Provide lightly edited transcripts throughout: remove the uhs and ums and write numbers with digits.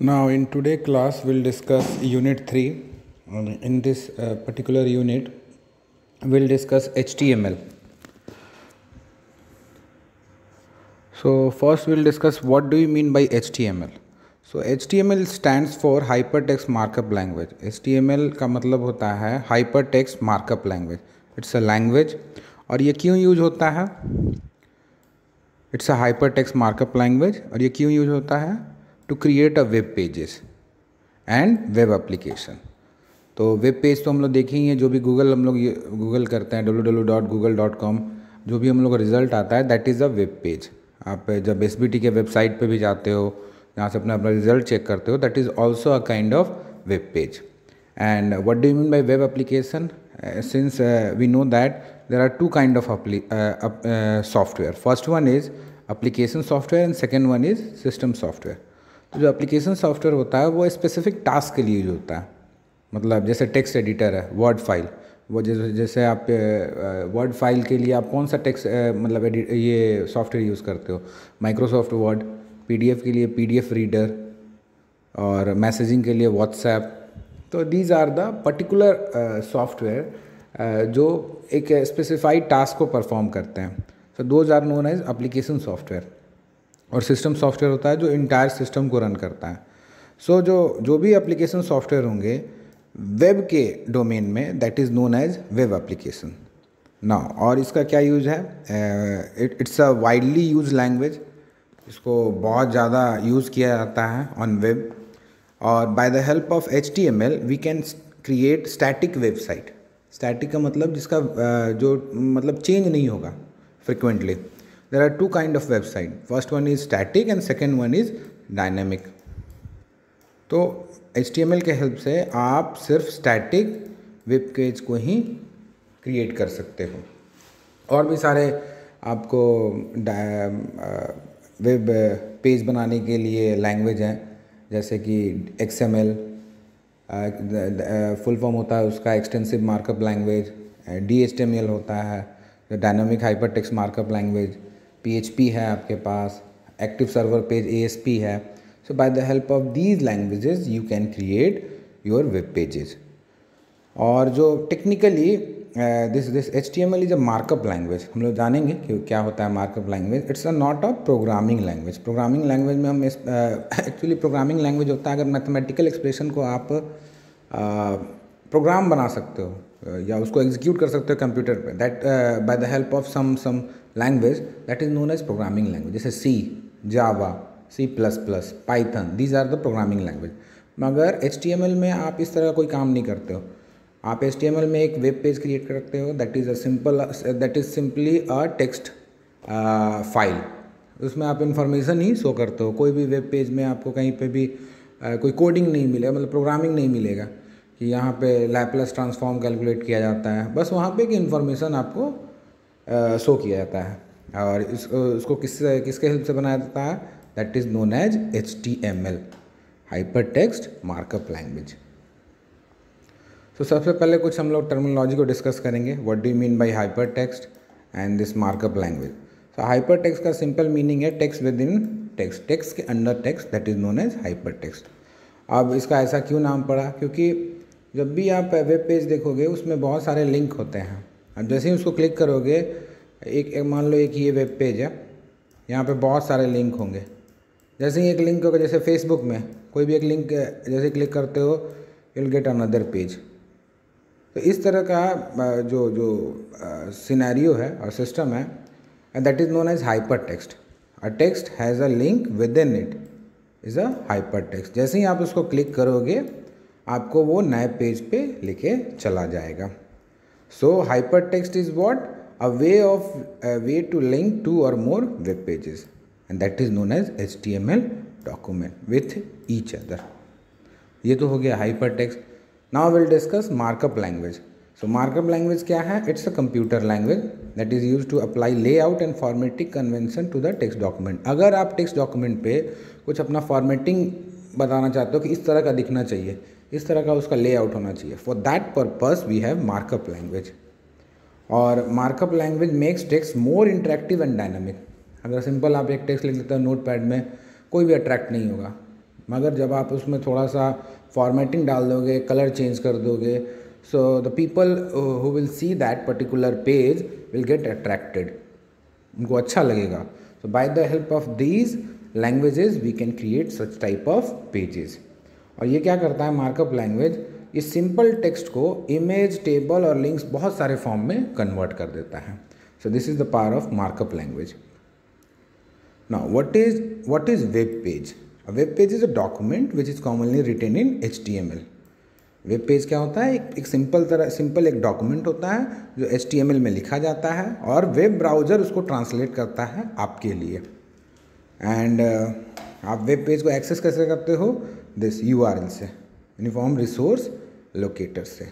Now, in today class, we'll discuss Unit 3. In this particular unit, we'll discuss HTML. So, first, we'll discuss what do you mean by HTML. So, HTML stands for Hypertext Markup Language. HTML का मतलब होता है Hypertext Markup Language. It's a language. और ये क्यों use होता है? It's a Hypertext Markup Language. और ये क्यों यूज होता है? To create a web pages and web application. तो वेब पेज तो हम लोग देखे ही हैं, जो भी हम लोग गूगल करते हैं www.google.com, जो भी हम लोग का रिजल्ट आता है that is a web page. आप जब एसबीटी के वेबसाइट पे भी जाते हो, जहाँ से अपना रिजल्ट चेक करते हो, that is also a kind of web page. And what do you mean bye web application? Since we know that there are two kind of software. First one is application software and second one is system software. तो जो application software होता है वो specific task के लिए use होता है. मतलब जैसे टेक्स्ट एडिटर है, वर्ड फाइल, वो जैसे आप वर्ड फाइल के लिए आप कौन सा टेक्स्ट मतलब ये सॉफ्टवेयर यूज़ करते हो? Microsoft word. पीडीएफ के लिए पीडीएफ रीडर, और मैसेजिंग के लिए व्हाट्सएप. तो these are the particular software जो एक स्पेसिफाइड टास्क को परफॉर्म करते हैं. So those are known as application software. और सिस्टम सॉफ्टवेयर होता है जो इंटायर सिस्टम को रन करता है. सो जो भी एप्लीकेशन सॉफ्टवेयर होंगे वेब के डोमेन में, that is known as web application. ना और इसका क्या यूज़ है? It's a widely use language. इसको बहुत ज़्यादा यूज़ किया जाता है ऑन वेब. और by the help of HTML we can create static website. Static का मतलब जिसका जो मतलब चेंज नहीं होगा frequently. There are two kind of website. First one is static and second one is dynamic. तो HTML के हेल्प से आप सिर्फ स्टैटिक वेब पेज को ही क्रिएट कर सकते हो. और भी सारे आपको वेब पेज बनाने के लिए लैंग्वेज हैं, जैसे कि XML फुल फॉर्म होता है उसका एक्सटेंसिव मार्कअप लैंग्वेज. DHTML होता है dynamic hyper text markup language. PHP है आपके पास, एक्टिव सर्वर पेज ASP है. So by the help of these languages you can create your web pages. और जो technically this HTML is a markup language. हम लोग जानेंगे कि क्या होता है markup language. It's a not a programming language. Programming language में हम एक्चुअली प्रोग्रामिंग लैंग्वेज होता है अगर मैथमेटिकल एक्सप्रेशन को आप प्रोग्राम बना सकते हो या उसको एग्जीक्यूट कर सकते हो कंप्यूटर पे, that by the help of some language that is known as programming language. जैसे C, Java, C++, Python, these are the programming language. मगर HTML में आप इस तरह का कोई काम नहीं करते हो. आप HTML में एक वेब पेज क्रिएट करते हो that is simply a text file. उसमें आप इंफॉर्मेशन ही शो करते हो. कोई भी वेब पेज में आपको कहीं पे भी कोई कोडिंग नहीं मिलेगा, मतलब प्रोग्रामिंग नहीं मिलेगा कि यहाँ पे लैप्लेस ट्रांसफॉर्म कैलकुलेट किया जाता है. बस वहाँ पे की इन्फॉर्मेशन आपको शो किया जाता है. और उसको किसके हेल्प से बनाया जाता है? That is known as HTML, hyper text markup language. तो सबसे पहले कुछ हम लोग टर्मिनोलॉजी को डिस्कस करेंगे. What do you mean by hyper text and this markup language. तो हाइपर टेक्स्ट का सिंपल मीनिंग है text within text. Text के under text, that is known as hyper text. अब इसका ऐसा क्यों नाम पड़ा? क्योंकि जब भी आप वेब पेज देखोगे उसमें बहुत सारे लिंक होते हैं. अब जैसे ही उसको क्लिक करोगे, एक मान लो एक ये वेब पेज है, यहाँ पे बहुत सारे लिंक होंगे. जैसे ही एक लिंक होगा, जैसे फेसबुक में कोई भी एक लिंक जैसे क्लिक करते हो you will get another page. तो इस तरह का जो सिनेरियो है और सिस्टम है, that is known as hyper text. A text has a link within it is a hyper text. जैसे ही आप उसको क्लिक करोगे आपको वो नए पेज पे लेके चला जाएगा. सो hyper text is what? a way to link two or more web pages, and that is known as HTML document with each other. ये तो हो गया hyper text. Now will discuss markup language. So markup language क्या है? It's a computer language that is use to apply layout and formatting convention to the text document. अगर आप text document पे कुछ अपना फॉर्मेटिंग बताना चाहते हो कि इस तरह का दिखना चाहिए, इस तरह का उसका लेआउट होना चाहिए, for that purpose we have markup language. और markup language makes text more interactive and dynamic. अगर सिंपल आप एक टेक्स्ट लिख लेते हो नोट पैड में, कोई भी अट्रैक्ट नहीं होगा. मगर जब आप उसमें थोड़ा सा फॉर्मेटिंग डाल दोगे, कलर चेंज कर दोगे, so the people who will see that particular page will get attracted, उनको अच्छा लगेगा. So by the help of these languages we can create such type of pages. और ये क्या करता है मार्कअप लैंग्वेज, इस सिंपल टेक्स्ट को इमेज, टेबल और लिंक्स बहुत सारे फॉर्म में कन्वर्ट कर देता है. So this is the power of markup language. Now what is web page? A web page is a document which is commonly written in HTML. Web page क्या होता है, एक सिंपल एक डॉक्यूमेंट होता है जो HTML में लिखा जाता है और वेब ब्राउज़र उसको ट्रांसलेट करता है आपके लिए. एंड आप वेब पेज को एक्सेस कैसे करते हो, दिस URL से, यूनिफॉर्म रिसोर्स लोकेटर से.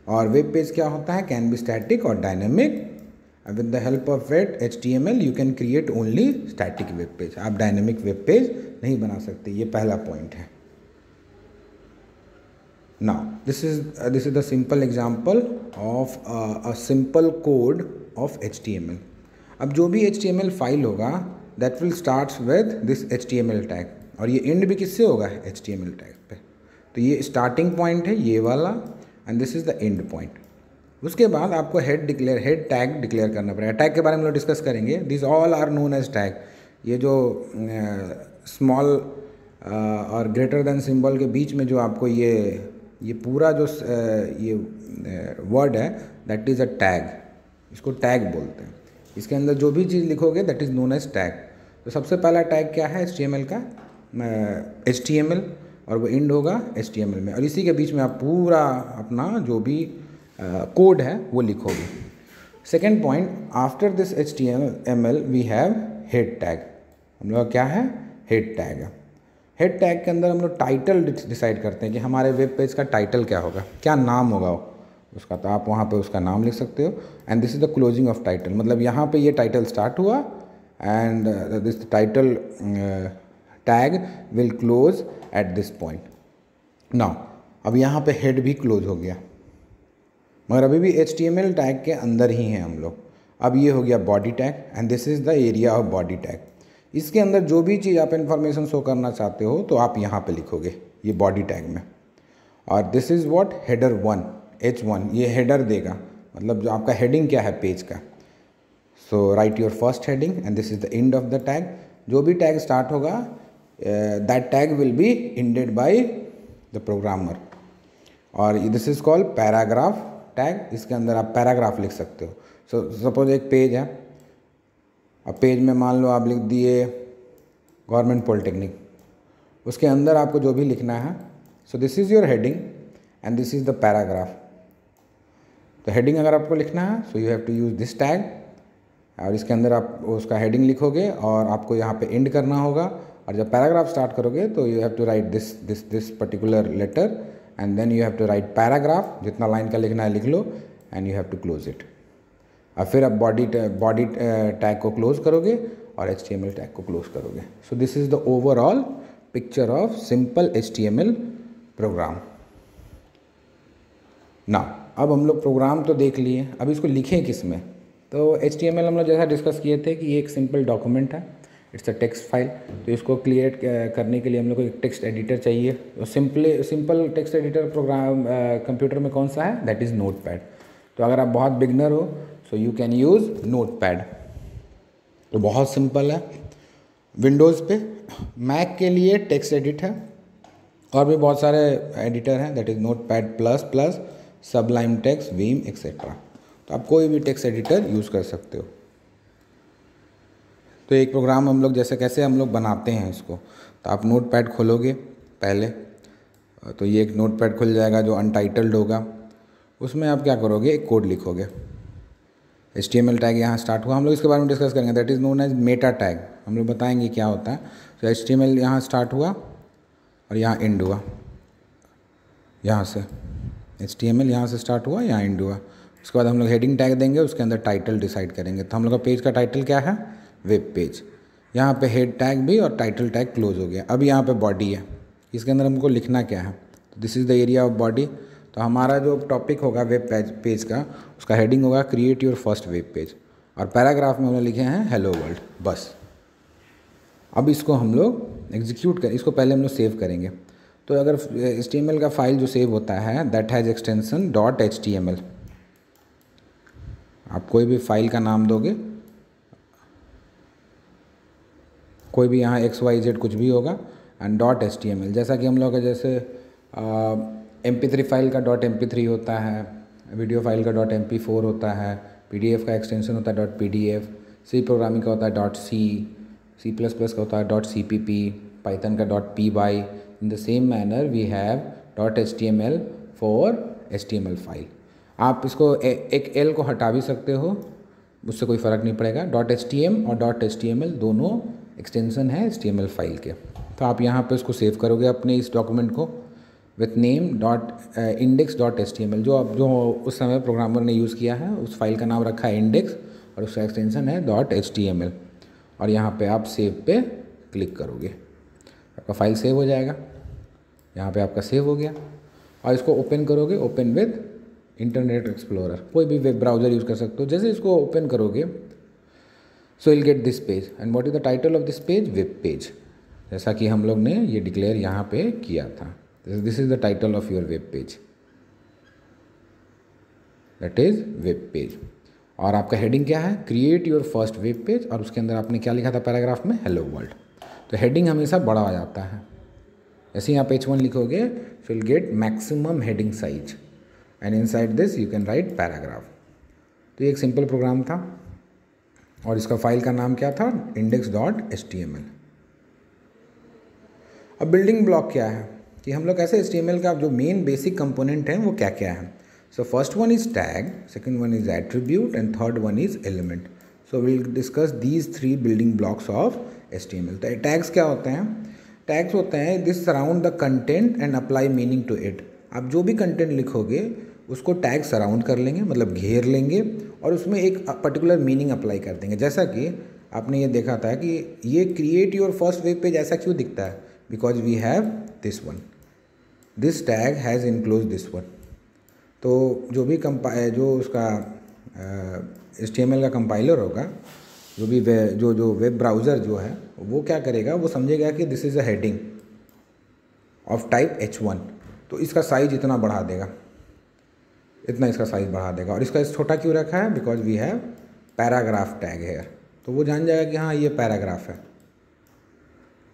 और वेब पेज क्या होता है, कैन बी स्टैटिक और dynamic. With the help of HTML you can create only static web page. आप डायनेमिक वेब पेज नहीं बना सकते. ये पहला पॉइंट है. Now this is the simple example of a simple code of HTML. अब जो भी HTML फाइल होगा that will starts with this HTML tag, और ये एंड भी किससे होगा, HTML टैग पे. तो ये स्टार्टिंग पॉइंट है ये वाला, and this is the and point. उसके बाद आपको हेड टैग डिक्लेयर करना पड़ेगा. टैग के बारे में हम लोग डिस्कस करेंगे. This all are known as tag. ये जो स्मॉल और ग्रेटर देन सिंबल के बीच में जो आपको ये पूरा जो ये वर्ड है दैट इज़ अ टैग. इसको टैग बोलते हैं. इसके अंदर जो भी चीज़ लिखोगे that is known as tag. तो सबसे पहला टैग क्या है HTML का, HTML, और वो एंड होगा HTML में, और इसी के बीच में आप पूरा अपना जो भी कोड है वो लिखोगे. Second point, after this HTML we have head tag. हम लोग क्या है, हेड टैग है. हेड टैग के अंदर हम लोग टाइटल डिसाइड करते हैं कि हमारे वेब पेज का टाइटल क्या होगा, क्या नाम होगा उसका. तो आप वहाँ पे उसका नाम लिख सकते हो. And this is the closing of title. मतलब यहाँ पे ये टाइटल स्टार्ट हुआ and this title tag will close at this point. Now अब यहाँ पे हेड भी क्लोज हो गया, मगर अभी भी HTML टैग के अंदर ही हैं हम लोग. अब ये हो गया body tag, and this is the area of body tag. इसके अंदर जो भी चीज़ आप इन्फॉर्मेशन शो करना चाहते हो तो आप यहाँ पे लिखोगे ये बॉडी टैग में. और this is what, header 1, H1, ये हेडर देगा, मतलब जो आपका हेडिंग क्या है पेज का. So write your first heading and this is the end of the tag. जो भी टैग स्टार्ट होगा that tag will be ended by the programmer. और this is called paragraph tag. इसके अंदर आप पैराग्राफ लिख सकते हो. सो सपोज एक पेज है, अब पेज में मान लो आप लिख दिए गवर्नमेंट पॉलिटेक्निक, उसके अंदर आपको जो भी लिखना है. So this is your heading and this is the paragraph. तो हेडिंग अगर आपको लिखना है so you have to use this tag, और इसके अंदर आप उसका हेडिंग लिखोगे और आपको यहाँ पे एंड करना होगा. और जब पैराग्राफ स्टार्ट करोगे तो you have to write this particular letter and then you have to write paragraph. जितना लाइन का लिखना है लिख लो and you have to close it. और फिर आप बॉडी टैग को क्लोज करोगे और HTML टैग को क्लोज करोगे. So this is the overall picture of simple HTML program. Now अब हम लोग प्रोग्राम तो देख लिए, अब इसको लिखें किस में. तो HTML हम लोग जैसा डिस्कस किए थे कि ये एक सिंपल डॉक्यूमेंट है, इट्स अ टेक्स्ट फाइल. तो इसको क्रिएट करने के लिए हम लोग को एक टेक्स्ट एडिटर चाहिए. तो simple text editor program computer में कौन सा है, दैट इज़ नोटपैड. तो अगर आप बहुत बिगनर हो सो यू कैन यूज़ नोटपैड. तो बहुत सिंपल है. विंडोज़ पे, मैक के लिए टेक्स्ट एडिट है, और भी बहुत सारे एडिटर हैं, that is notepad plus, Sublime text, Vim etcetera. तो आप कोई भी टेक्स्ट एडिटर यूज़ कर सकते हो. तो एक प्रोग्राम हम लोग जैसे कैसे हम लोग बनाते हैं इसको, तो आप नोटपैड खोलोगे पहले, तो ये एक नोटपैड खुल जाएगा जो अनटाइटल्ड होगा. उसमें आप क्या करोगे, एक कोड लिखोगे. HTML टैग यहाँ स्टार्ट हुआ, हम लोग इसके बारे में डिस्कस करेंगे, that is known as meta tag. हम लोग बताएंगे क्या होता है. तो HTML यहाँ स्टार्ट हुआ और यहाँ एंड हुआ. यहाँ से HTML यहाँ से स्टार्ट हुआ, यहाँ एंड हुआ. उसके बाद हम लोग हेडिंग टैग देंगे, उसके अंदर टाइटल डिसाइड करेंगे. तो हम लोग का पेज का टाइटल क्या है, वेब पेज. यहाँ पे हेड टैग भी और टाइटल टैग क्लोज हो गया. अब यहाँ पे बॉडी है, इसके अंदर हमको लिखना क्या है. तो this is the area of body. तो हमारा जो टॉपिक होगा वेब पेज का, उसका हेडिंग होगा create your first web page, और पैराग्राफ में हमने लिखे हैं हेलो वर्ल्ड. बस अब इसको हम लोग एग्जीक्यूट कर, इसको पहले हम लोग सेव करेंगे। तो अगर HTML का फाइल जो सेव होता है दैट हैज़ एक्सटेंशन .html। आप कोई भी फाइल का नाम दोगे, कोई भी यहाँ XYZ कुछ भी होगा एंड .html, जैसा कि हम लोग का जैसे MP3 फाइल का .mp3 होता है, वीडियो फाइल का .mp4 होता है, PDF का एक्सटेंशन होता है .pdf, सी प्रोग्रामिंग का होता है C++ का होता है .cpp, पाइथन का .py। In the same manner we have .html for HTML file. आप इसको एक L को हटा भी सकते हो, उससे कोई फ़र्क नहीं पड़ेगा। .htm और .html दोनों एक्सटेंशन है HTML फाइल के। तो आप यहाँ पे इसको सेव करोगे अपने इस डॉक्यूमेंट को विथ नेम .index.html। जो उस समय प्रोग्रामर ने यूज़ किया है उस फाइल का नाम रखा है इंडेक्स और उसका एक्सटेंशन है .html। और यहाँ पे आप सेव पे क्लिक करोगे, आपका फाइल सेव हो जाएगा। यहाँ पे आपका सेव हो गया और इसको ओपन करोगे, ओपन विद इंटरनेट एक्सप्लोरर, कोई भी वेब ब्राउज़र यूज़ कर सकते हो। जैसे इसको ओपन करोगे so will get this page and what is the title of this page? Web page, जैसा कि हम लोग ने ये डिक्लेयर यहाँ पे किया था। This is the title of your web page, that is web page. और आपका हेडिंग क्या है? Create your first web page. और उसके अंदर आपने क्या लिखा था पैराग्राफ में? Hello world. तो हेडिंग हमेशा बड़ा आ जाता है। जैसे ही आप H1 लिखोगे will get maximum heading size and inside this you can write paragraph. तो ये एक सिंपल प्रोग्राम था और इसका फाइल का नाम क्या था? index.html। अब बिल्डिंग ब्लॉक क्या है कि हम लोग कैसे HTML का जो मेन बेसिक कंपोनेंट है वो क्या क्या है। So first one is tag, second one is attribute and third one is element. So will discuss these 3 building blocks of HTML। तो टैग्स क्या होते हैं? टैग्स होते हैं this surround the content and apply meaning to it. आप जो भी content लिखोगे उसको टैग सराउंड कर लेंगे, मतलब घेर लेंगे और उसमें एक पर्टिकुलर मीनिंग अप्लाई कर देंगे। जैसा कि आपने ये देखा था कि ये create your first web page ऐसा क्यों दिखता है? Because we have this one, this tag has enclose this one. तो जो भी जो उसका HTML का कंपाइलर होगा, जो भी जो वेब ब्राउज़र जो है वो क्या करेगा, वो समझेगा कि this is a heading of type H1, तो इसका साइज इतना बढ़ा देगा, इतना इसका साइज बढ़ा देगा। और इसका छोटा क्यों रखा है? Because we have paragraph tag here. तो वो जान जाएगा कि हाँ ये पैराग्राफ है।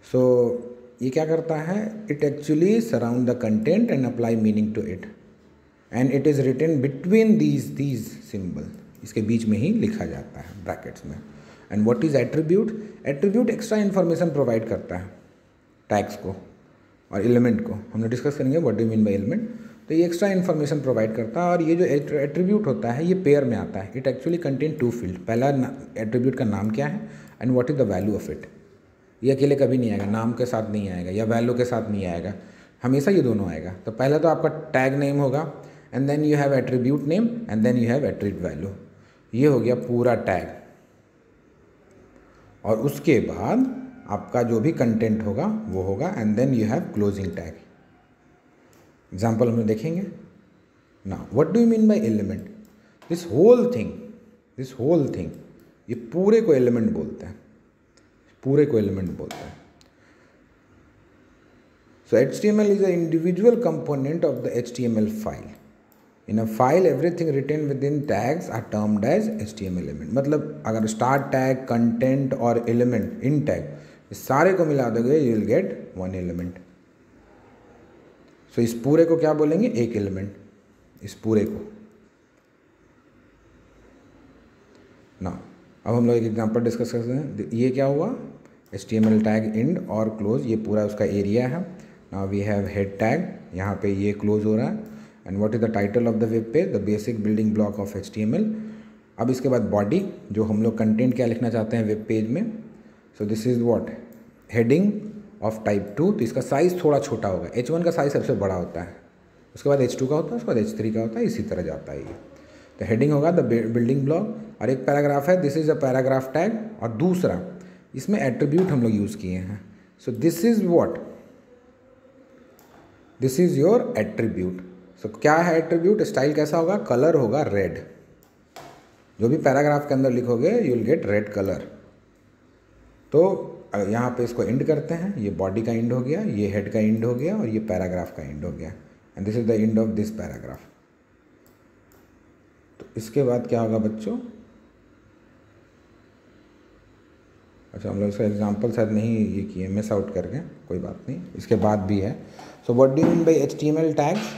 सो ये क्या करता है? It actually surround the content and apply meaning to it and it is written between these symbol, इसके बीच में ही लिखा जाता है ब्रैकेट्स में। And what is attribute? Attribute extra information provide करता है टैग्स को और एलिमेंट को। हम लोग डिस्कस करेंगे what do mean by element. तो ये एक्स्ट्रा इन्फॉर्मेशन प्रोवाइड करता है और ये जो एट्रीब्यूट होता है ये पेयर में आता है। It actually contain 2 field. पहला एट्रीब्यूट का नाम क्या है and what is the value of it. ये अकेले कभी नहीं आएगा, नाम के साथ नहीं आएगा या वैल्यू के साथ नहीं आएगा, हमेशा ये दोनों आएगा। तो पहले तो आपका टैग नेम होगा and then you have attribute name and then you have attribute value. ये हो गया पूरा टैग। और उसके बाद आपका जो भी कंटेंट होगा वो होगा and then you have closing tag. Example हम देखेंगे ना। What do you mean by element? This whole thing, ये पूरे को एलिमेंट बोलते हैं, पूरे को एलिमेंट बोलते हैं। So HTML is a individual component of the HTML file. In a file everything written within tags are termed as HTML element. मतलब अगर स्टार्ट टैग, कंटेंट और एलिमेंट इन टैग इस सारे को मिला दोगे you will get 1 element. So इस पूरे को क्या बोलेंगे? एक एलिमेंट, इस पूरे को ना। अब हम लोग एक एग्जांपल डिस्कस करते हैं। ये क्या हुआ? HTML टैग इंड और क्लोज, ये पूरा उसका एरिया है। Now we have head tag, यहाँ पे ये क्लोज हो रहा है। And what is the title of the web page? The basic building block of HTML। अब इसके बाद बॉडी, जो हम लोग कंटेंट क्या लिखना चाहते हैं वेब पेज में। सो this is what? Heading of type 2। तो इसका साइज़ थोड़ा छोटा होगा। H1 का साइज़ सबसे बड़ा होता है, उसके बाद H2 का होता है, उसके बाद H3 का होता है, इसी तरह जाता है ये। तो हेडिंग होगा द बिल्डिंग ब्लॉक और एक पैराग्राफ है, this is a paragraph tag. और दूसरा इसमें एट्रीब्यूट हम लोग यूज़ किए हैं। So this is what? This is your attribute. So क्या है एट्रीब्यूट? स्टाइल कैसा होगा? कलर होगा रेड। जो भी पैराग्राफ के अंदर लिखोगे you will gate red colour. तो यहाँ पे इसको इंड करते हैं, ये बॉडी का इंड हो गया, ये हेड का इंड हो गया और ये पैराग्राफ का इंड हो गया, and this is the end of this paragraph. तो इसके बाद क्या होगा बच्चों, अच्छा हम लोग इसका एग्जाम्पल शायद नहीं ये किए, मिस आउट कर गए, कोई बात नहीं, इसके बाद भी है। So what do you mean by HTML tags?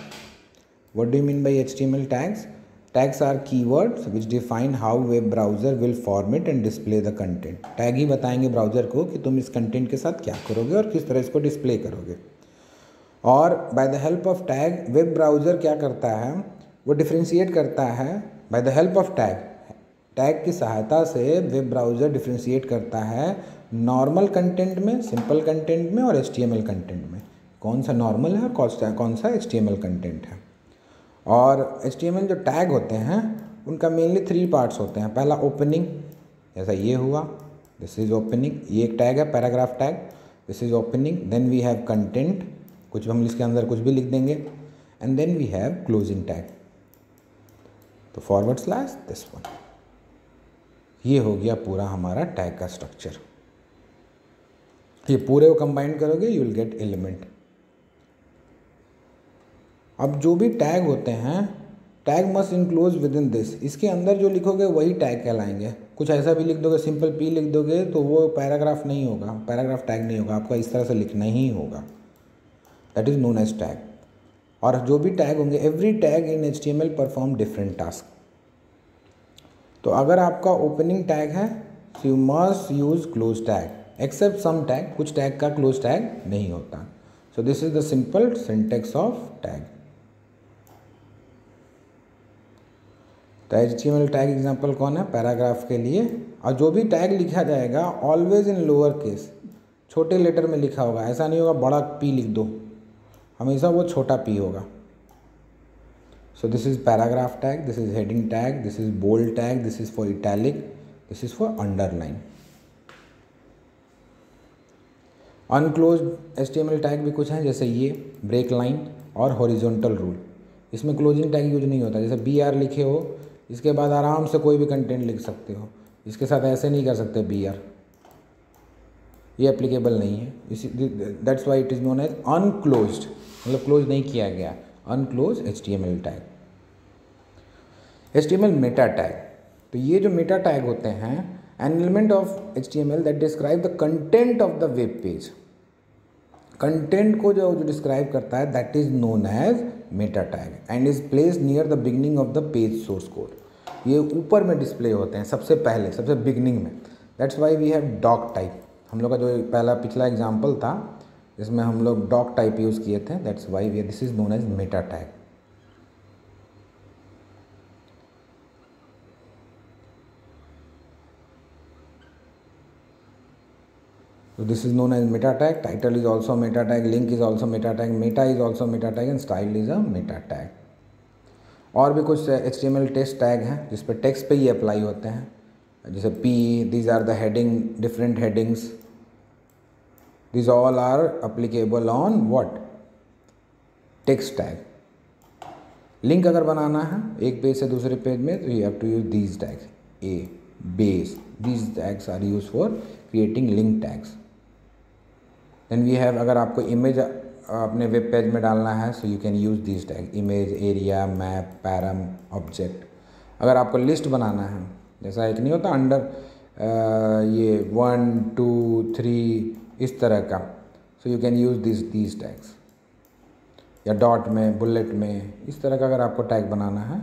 What do you mean by HTML tags? Tags are keywords which define how web browser will format and display the content. Tag ही बताएंगे ब्राउज़र को कि तुम इस content के साथ क्या करोगे और किस तरह इसको डिस्प्ले करोगे। और by the help of tag web browser क्या करता है, वो डिफ्रेंशिएट करता है। Bye the help of tag, tag की सहायता से वेब ब्राउज़र डिफ्रेंशिएट करता है नॉर्मल कंटेंट में, सिंपल कंटेंट में और HTML कंटेंट में। कौन सा नॉर्मल है और कौन सा HTML कंटेंट है। और HTML जो टैग होते हैं उनका मेनली 3 पार्ट्स होते हैं। पहला ओपनिंग, जैसा ये हुआ, दिस इज़ ओपनिंग, ये एक टैग है paragraph tag, this is opening. Then we have content, कुछ हम इसके अंदर कुछ भी लिख देंगे, and then we have closing tag, तो फॉरवर्ड स्लैश दिस वन। ये हो गया पूरा हमारा टैग का स्ट्रक्चर। ये पूरे को कंबाइन करोगे यू विल गेट एलिमेंट। अब जो भी टैग होते हैं, tag must enclose with in this, इसके अंदर जो लिखोगे वही टैग कहलाएंगे। कुछ ऐसा भी लिख दोगे, सिंपल P लिख दोगे तो वो पैराग्राफ नहीं होगा, पैराग्राफ टैग नहीं होगा, आपका इस तरह से लिखना ही होगा, that is known as tag. और जो भी टैग होंगे, every tag in HTML perform different task. तो अगर आपका ओपनिंग टैग है so you must use close tag, except some tag, कुछ टैग का क्लोज टैग नहीं होता। So this is the simple syntax of tag. तो HTML टैग एग्जांपल कौन है, पैराग्राफ के लिए। और जो भी टैग लिखा जाएगा ऑलवेज इन लोअर केस, छोटे लेटर में लिखा होगा, ऐसा नहीं होगा बड़ा P लिख दो, हमेशा वो छोटा P होगा। So this is paragraph tag, this is heading tag, this is bold tag, this is for italic, this is for underline. Unclosed HTML tag भी कुछ हैं, जैसे ये break line और horizontal rule। इसमें closing tag यूज नहीं होता। जैसे BR लिखे हो, इसके बाद आराम से कोई भी कंटेंट लिख सकते हो, इसके साथ ऐसे नहीं कर सकते BR, ये एप्लीकेबल नहीं है। That's why it is known as unclosed, मतलब क्लोज नहीं किया गया, unclose HTML tag. HTML meta tag, तो ये जो मेटा टैग होते हैं, an element of HTML that describe the content of the web page. Content को जो डिस्क्राइब करता है that is known as meta tag and is place near the beginning of the page source code. ये ऊपर में display होते हैं, सबसे पहले, सबसे बिगनिंग में। That's why we have doc type. हम लोग का जो पहला पिछला एग्जाम्पल था जिसमें हम लोग डॉक टाइप यूज़ किए थे, that's why we this is known as meta tag. So this is known as meta tag. Title is also meta tag. Link is also meta tag. Meta is also meta tag and style is a meta tag. और भी कुछ HTML text tag हैं जिस पर text पे ही apply होते हैं, जैसे P, these are the heading, different headings. These all are applicable on what? Text tag. Link अगर बनाना है एक पेज से दूसरे पेज में तो you have to use these tags. A, base. These tags are used for creating link tags. Then we have, अगर आपको image अपने वेब पेज में डालना है so you can use this tag, image, area, map, param, object. अगर आपको list बनाना है, जैसा एक नहीं होता अंडर ये 1, 2, 3 इस तरह का, सो you can use this tags. या डॉट में, बुलेट में, इस तरह का अगर आपको टैग बनाना है,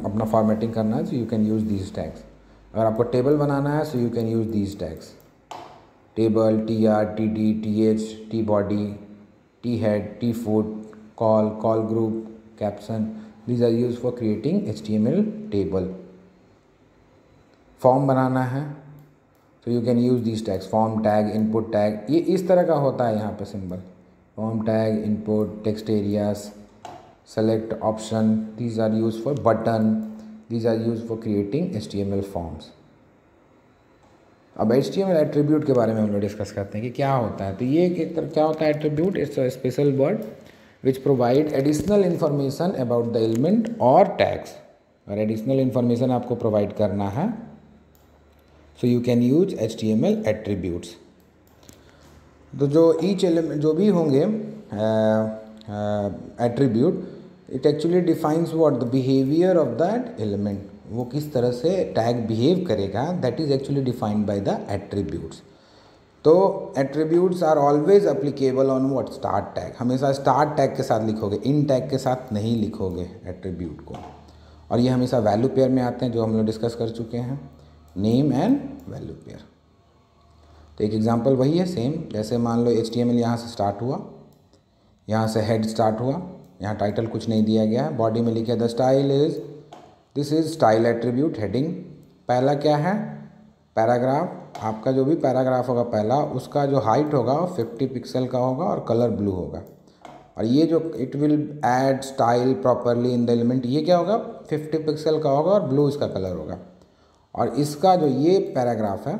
अपना फॉर्मेटिंग करना है, so you can use this tags. अगर आपको टेबल बनाना है so you can use this tags, table, TR, TD, TH, T-body, T-head, T-foot, call group, caption. These are used for creating HTML table. Form बनाना है तो you can use this tags, form tag, input tag, ये इस तरह का होता है यहाँ पे symbol, form tag, input, text areas, select option, these are use for button, these are use for creating HTML forms. अब HTML एट्रीब्यूट के बारे में हम लोग डिस्कस करते हैं कि क्या होता है। तो ये एक तरह क्या होता है attribute, it's a special word which provide additional information about the element और टैग्स। और एडिशनल इन्फॉर्मेशन आपको प्रोवाइड करना है so you can use HTML attributes. तो जो ईच एलिमेंट जो भी होंगे attribute, it actually defines what the behaviour of that element, वो किस तरह से टैग बिहेव करेगा, that is actually defined by the attributes. तो attributes are always applicable on what, start tag, हमेशा स्टार्ट टैग के साथ लिखोगे, इन टैग के साथ नहीं लिखोगे एट्रीब्यूट को। और ये हमेशा वैल्यू पेयर में आते हैं, जो हम लोग डिस्कस कर चुके हैं, नेम एंड वैल्यू पेयर। तो एक एग्जांपल वही है सेम, जैसे मान लो HTML यहाँ से स्टार्ट हुआ, यहाँ से हेड स्टार्ट हुआ, यहाँ टाइटल कुछ नहीं दिया गया है, बॉडी में लिखा the style is, this is style attribute. Heading पहला क्या है, पैराग्राफ, आपका जो भी पैराग्राफ होगा पहला, उसका जो हाइट होगा 50 पिक्सल का होगा और कलर ब्लू होगा। और ये जो it will add style properly in the element, ये क्या होगा 50 पिक्सल का होगा और ब्लू इसका कलर होगा। और इसका जो ये पैराग्राफ है,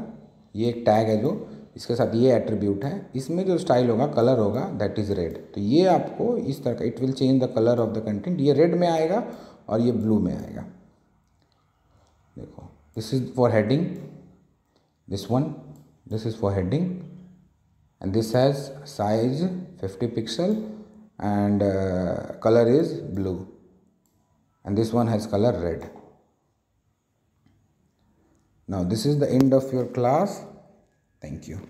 ये एक टैग है जो इसके साथ ये एट्रीब्यूट है, इसमें जो स्टाइल होगा, कलर होगा, दैट इज़ रेड। तो ये आपको इस तरह का, it will change the colour of the content, ये रेड में आएगा और ये ब्लू में आएगा। देखो, this is for heading, this one, this is for heading, and this has size 50 pixel and color is blue, and this one has color red. Now this is the end of your class. Thank you.